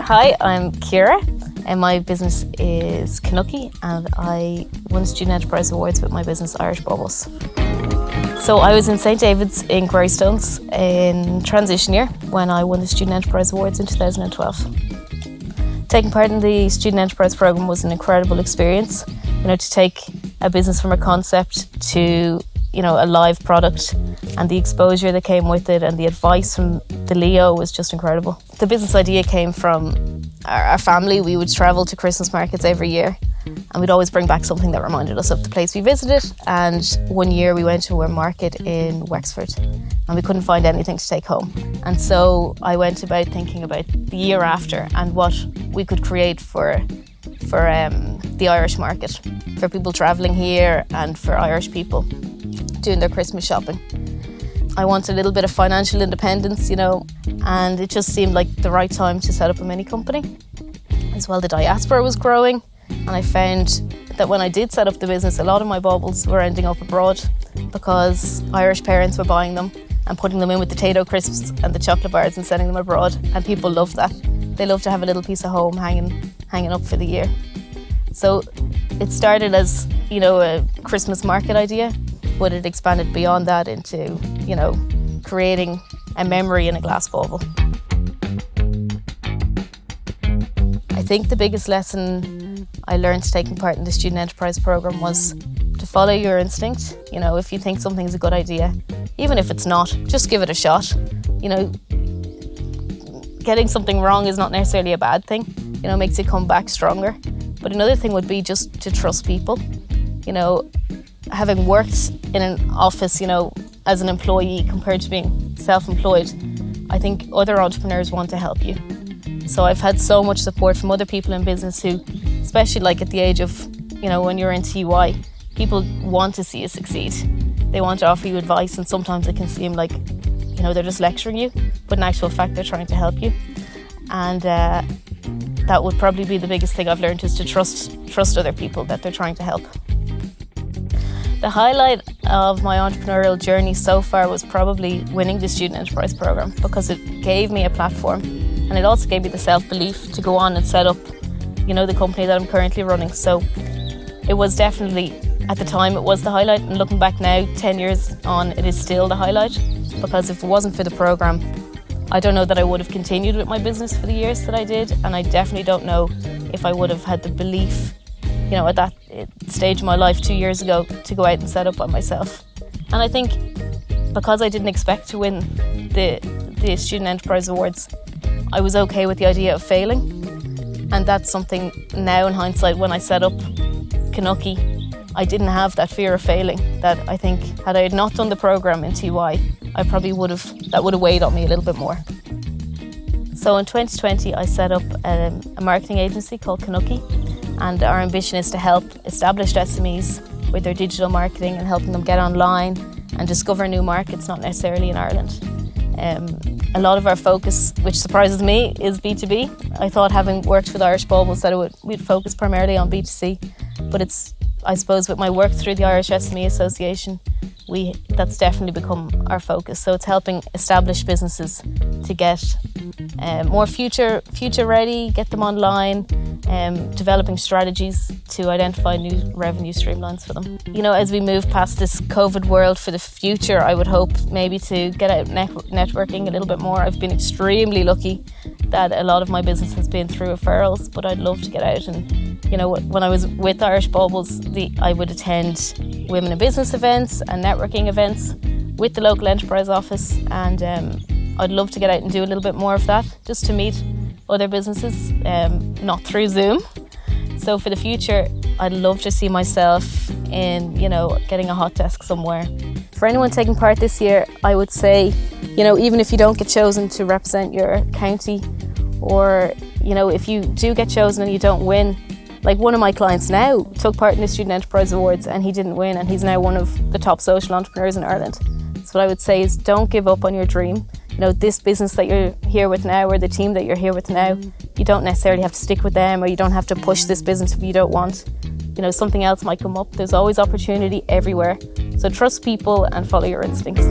Hi, I'm Ciara and my business is Canucky and I won Student Enterprise Awards with my business Irish Bubbles. So I was in St David's in Greystones in transition year when I won the Student Enterprise Awards in 2012. Taking part in the Student Enterprise Programme was an incredible experience. To take a business from a concept to a live product, and the exposure that came with it and the advice from the Leo was just incredible. The business idea came from our family. We would travel to Christmas markets every year and we'd always bring back something that reminded us of the place we visited. And one year we went to a market in Wexford and we couldn't find anything to take home. And so I went about thinking about the year after and what we could create for the Irish market, for people travelling here and for Irish people doing their Christmas shopping. I wanted a little bit of financial independence, and it just seemed like the right time to set up a mini company. As well, the diaspora was growing, and I found that when I did set up the business, a lot of my baubles were ending up abroad because Irish parents were buying them and putting them in with the Tato crisps and the chocolate bars and sending them abroad, and people loved that. They love to have a little piece of home hanging up for the year. So it started as, a Christmas market idea, but it expanded beyond that into, creating a memory in a glass bauble. I think the biggest lesson I learned taking part in the Student Enterprise Programme was to follow your instinct. If you think something's a good idea, even if it's not, just give it a shot. Getting something wrong is not necessarily a bad thing. Makes you come back stronger. But another thing would be just to trust people. Having worked in an office, as an employee compared to being self-employed, I think other entrepreneurs want to help you. So I've had so much support from other people in business who, especially like at the age of, when you're in TY, people want to see you succeed. They want to offer you advice, and sometimes it can seem like, they're just lecturing you, but in actual fact, they're trying to help you. And that would probably be the biggest thing I've learned, is to trust other people, that they're trying to help. The highlight of my entrepreneurial journey so far was probably winning the Student Enterprise Programme, because it gave me a platform and it also gave me the self-belief to go on and set up, the company that I'm currently running. So it was definitely, at the time, it was the highlight, and looking back now, 10 years on, it is still the highlight, because if it wasn't for the programme, I don't know that I would have continued with my business for the years that I did, and I definitely don't know if I would have had the belief, at that stage of my life 2 years ago, to go out and set up by myself. And I think because I didn't expect to win the Student Enterprise Awards, I was okay with the idea of failing. And that's something now in hindsight, when I set up Canucky, I didn't have that fear of failing, that I think had I not done the programme in TY, that would have weighed on me a little bit more. So in 2020, I set up a marketing agency called Canucky, and our ambition is to help established SMEs with their digital marketing and helping them get online and discover new markets, not necessarily in Ireland. A lot of our focus, which surprises me, is B2B. I thought, having worked with Irish Baubles, that we'd focus primarily on B2C, but I suppose with my work through the Irish SME Association, that's definitely become our focus. So it's helping established businesses to get more future ready, get them online, developing strategies to identify new revenue streamlines for them. As we move past this COVID world, for the future, I would hope maybe to get out networking a little bit more. I've been extremely lucky that a lot of my business has been through referrals, but I'd love to get out and, when I was with Irish Baubles, I would attend women in business events and networking events with the local enterprise office, and I'd love to get out and do a little bit more of that, just to meet other businesses, not through Zoom. So for the future, I'd love to see myself in, getting a hot desk somewhere. For anyone taking part this year, I would say, even if you don't get chosen to represent your county, or, if you do get chosen and you don't win, like one of my clients now took part in the Student Enterprise Awards and he didn't win, and he's now one of the top social entrepreneurs in Ireland. So what I would say is, don't give up on your dream. This business that you're here with now, or the team that you're here with now, you don't necessarily have to stick with them, or you don't have to push this business if you don't want. Something else might come up. There's always opportunity everywhere. So trust people and follow your instincts.